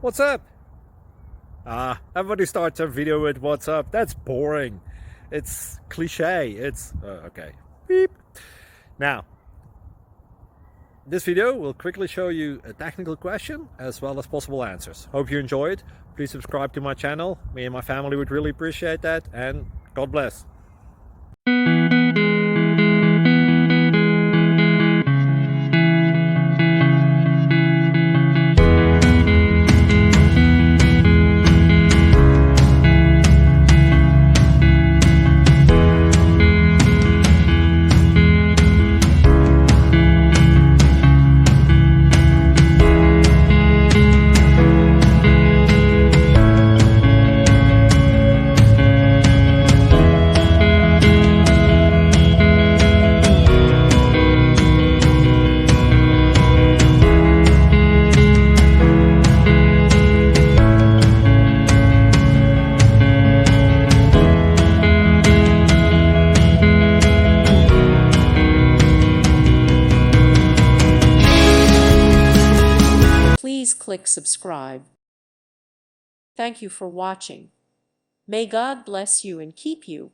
What's up? Everybody starts a video with what's up. That's boring. It's cliche. It's okay. Beep. Now, this video will quickly show you a technical question as well as possible answers. Hope you enjoy it. Please subscribe to my channel. Me and my family would really appreciate that, and God bless. Please click subscribe. Thank you for watching. May God bless you and keep you.